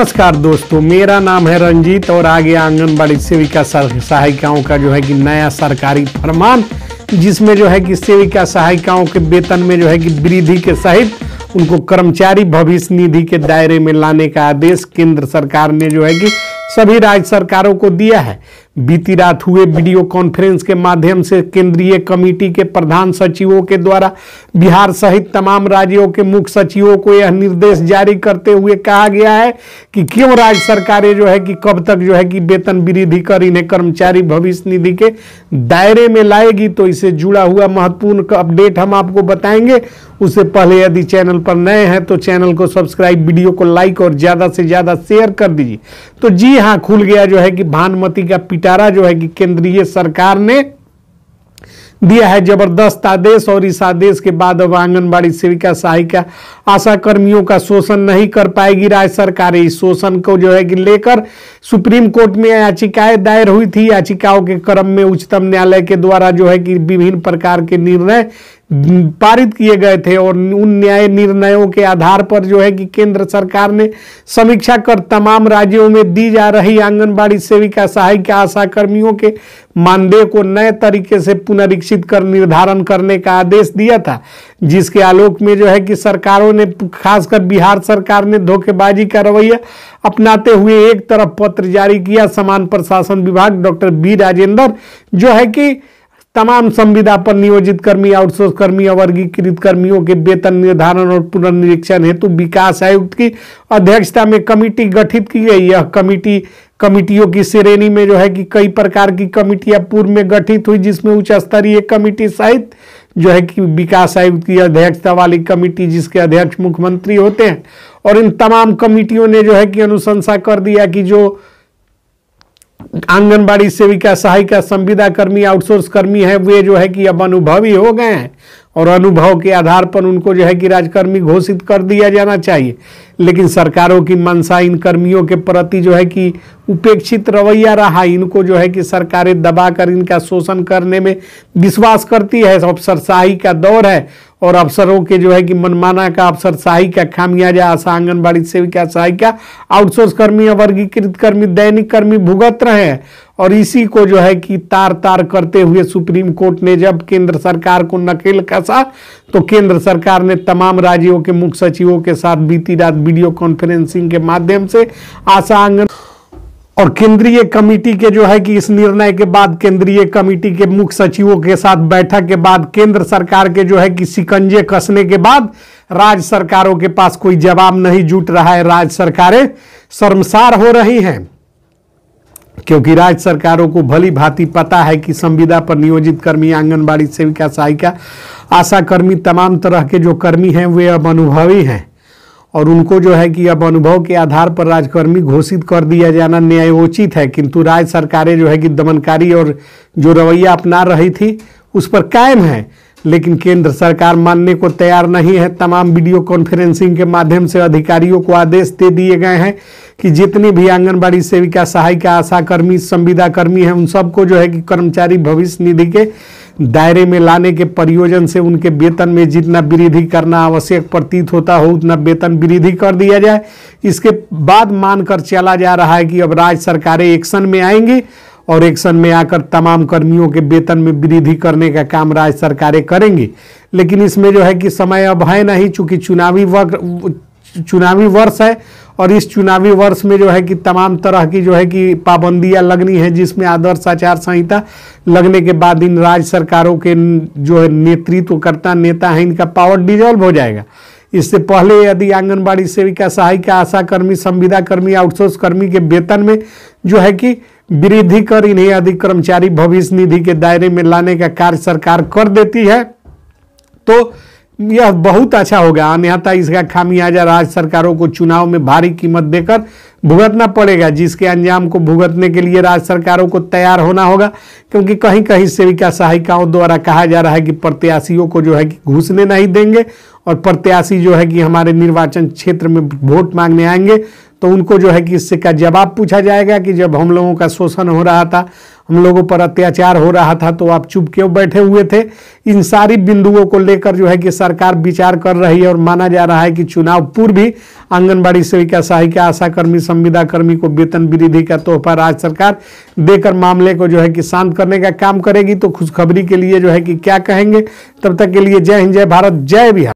नमस्कार दोस्तों, मेरा नाम है रंजीत और आगे आंगनबाड़ी सेविका सहायिकाओं का जो है कि नया सरकारी फरमान, जिसमें जो है कि सेविका सहायिकाओं के वेतन में जो है कि वृद्धि के सहित उनको कर्मचारी भविष्य निधि के दायरे में लाने का आदेश केंद्र सरकार ने जो है कि सभी राज्य सरकारों को दिया है। बीती रात हुए वीडियो कॉन्फ्रेंस के माध्यम से केंद्रीय कमेटी के प्रधान सचिवों के द्वारा बिहार सहित तमाम राज्यों के मुख्य सचिवों को यह निर्देश जारी करते हुए कहा गया है कि क्यों राज्य सरकारें जो है कि कब तक जो है कि वेतन वृद्धि कर इन्हें कर्मचारी भविष्य निधि के दायरे में लाएगी। तो इससे जुड़ा हुआ महत्वपूर्ण अपडेट हम आपको बताएंगे। उससे पहले यदि चैनल पर नए हैं तो चैनल को सब्सक्राइब, वीडियो को लाइक और ज्यादा से ज्यादा शेयर कर दीजिए। तो जी हाँ, खुल गया जो है कि भानुमति का पिटारा जो है कि केंद्रीय सरकार ने दिया है जबरदस्त आदेश। और इस आदेश के बाद अब आंगनबाड़ी सेविका सहायिका आशा कर्मियों का शोषण नहीं कर पाएगी राज्य सरकार। इस शोषण को जो है कि लेकर सुप्रीम कोर्ट में याचिकाएं दायर हुई थी। याचिकाओं के क्रम में उच्चतम न्यायालय के द्वारा जो है कि विभिन्न प्रकार के निर्णय पारित किए गए थे और उन न्याय निर्णयों के आधार पर जो है कि केंद्र सरकार ने समीक्षा कर तमाम राज्यों में दी जा रही आंगनबाड़ी सेविका सहायिका आशा कर्मियों के मानदेय को नए तरीके से पुनरीक्षित कर निर्धारण करने का आदेश दिया था, जिसके आलोक में जो है कि सरकारों ने, खासकर बिहार सरकार ने धोखेबाजी का रवैया अपनाते हुए एक तरफ पत्र जारी किया। समान प्रशासन विभाग डॉक्टर बी राजेंद्र जो है कि तमाम संविदा पर नियोजित कर्मी, आउटसोर्स कर्मी, अवर्गीकृत कर्मियों के वेतन निर्धारण और पुनर्निरीक्षण हेतु विकास आयुक्त की अध्यक्षता में कमेटी गठित की गई। यह कमेटियों की श्रेणी में जो है कि कई प्रकार की कमेटियां पूर्व में गठित हुई, जिसमें उच्च स्तरीय कमेटी सहित जो है कि विकास आयुक्त की अध्यक्षता वाली कमेटी, जिसके अध्यक्ष मुख्यमंत्री होते हैं। और इन तमाम कमेटियों ने जो है कि अनुशंसा कर दिया कि जो आंगनबाड़ी सेविका सहायिका संविदा कर्मी, आउटसोर्स कर्मी है, वे जो है कि अब अनुभवी हो गए हैं और अनुभव के आधार पर उनको जो है कि राजकर्मी घोषित कर दिया जाना चाहिए। लेकिन सरकारों की मंशा इन कर्मियों के प्रति जो है कि उपेक्षित रवैया रहा। इनको जो है कि सरकारें दबाकर इनका शोषण करने में विश्वास करती है। अफसरशाही का दौर है और अफसरों के जो है कि मनमाना का अफसरशाही का खामियाजा आशा आंगनबाड़ी सेविका सहायिका, आउटसोर्स कर्मी, अवर्गीकृत कर्मी, दैनिक कर्मी भुगत रहे हैं। और इसी को जो है कि तार तार करते हुए सुप्रीम कोर्ट ने जब केंद्र सरकार को नकेल कसा तो केंद्र सरकार ने तमाम राज्यों के मुख्य सचिवों के साथ बीती रात वीडियो कॉन्फ्रेंसिंग के माध्यम से आशा आंगन और केंद्रीय कमेटी के जो है कि इस निर्णय के बाद केंद्रीय कमेटी के मुख्य सचिवों के साथ बैठक के बाद केंद्र सरकार के जो है कि शिकंजे कसने के बाद राज्य सरकारों के पास कोई जवाब नहीं जुट रहा है। राज्य सरकारें शर्मसार हो रही हैं, क्योंकि राज्य सरकारों को भली भांति पता है कि संविदा पर नियोजित कर्मी, आंगनबाड़ी सेविका सहायिका, आशा कर्मी, तमाम तरह के जो कर्मी हैं वे अब अनुभवी हैं और उनको जो है कि अब अनुभव के आधार पर राजकर्मी घोषित कर दिया जाना न्यायोचित है। किंतु राज्य सरकारें जो है कि दमनकारी और जो रवैया अपना रही थी उस पर कायम है, लेकिन केंद्र सरकार मानने को तैयार नहीं है। तमाम वीडियो कॉन्फ्रेंसिंग के माध्यम से अधिकारियों को आदेश दे दिए गए हैं कि जितनी भी आंगनबाड़ी सेविका सहायिका, आशा कर्मी, संविदा कर्मी हैं, उन सबको जो है कि कर्मचारी भविष्य निधि के दायरे में लाने के प्रयोजन से उनके वेतन में जितना वृद्धि करना आवश्यक प्रतीत होता हो उतना वेतन वृद्धि कर दिया जाए। इसके बाद मानकर चला जा रहा है कि अब राज्य सरकारें एक्शन में आएंगी और एक्शन में आकर तमाम कर्मियों के वेतन में वृद्धि करने का काम राज्य सरकारें करेंगी। लेकिन इसमें जो है कि समय अब है नहीं, चूंकि चुनावी वर्ष है और इस चुनावी वर्ष में जो है कि तमाम तरह की जो है कि पाबंदियां लगनी है, जिसमें आदर्श आचार संहिता लगने के बाद इन राज्य सरकारों के जो है नेतृत्वकर्ता नेता हैं, इनका पावर डिजॉल्व हो जाएगा। इससे पहले यदि आंगनबाड़ी सेविका सहायिका, आशा कर्मी, संविदा कर्मी, आउटसोर्स कर्मी के वेतन में जो है कि वृद्धि कर इन्हें अधिक कर्मचारी भविष्य निधि के दायरे में लाने का कार्य सरकार कर देती है तो यह बहुत अच्छा होगा। अन्यथा इसका खामियाजा राज्य सरकारों को चुनाव में भारी कीमत देकर भुगतना पड़ेगा, जिसके अंजाम को भुगतने के लिए राज्य सरकारों को तैयार होना होगा। क्योंकि कहीं कहीं सेविका सहायिकाओं द्वारा कहा जा रहा है कि प्रत्याशियों को जो है कि घुसने नहीं देंगे और प्रत्याशी जो है कि हमारे निर्वाचन क्षेत्र में वोट मांगने आएंगे तो उनको जो है कि इससे का जवाब पूछा जाएगा कि जब हम लोगों का शोषण हो रहा था, हम लोगों पर अत्याचार हो रहा था तो आप चुप क्यों बैठे हुए थे। इन सारी बिंदुओं को लेकर जो है कि सरकार विचार कर रही है और माना जा रहा है कि चुनाव पूर्व भी आंगनबाड़ी सेविका, सहायिका, आशा कर्मी, संविदा कर्मी को वेतन वृद्धि का तोहफा राज्य सरकार देकर मामले को जो है कि शांत करने का काम करेगी। तो खुशखबरी के लिए जो है कि क्या कहेंगे। तब तक के लिए जय हिंद, जय भारत, जय बिहार।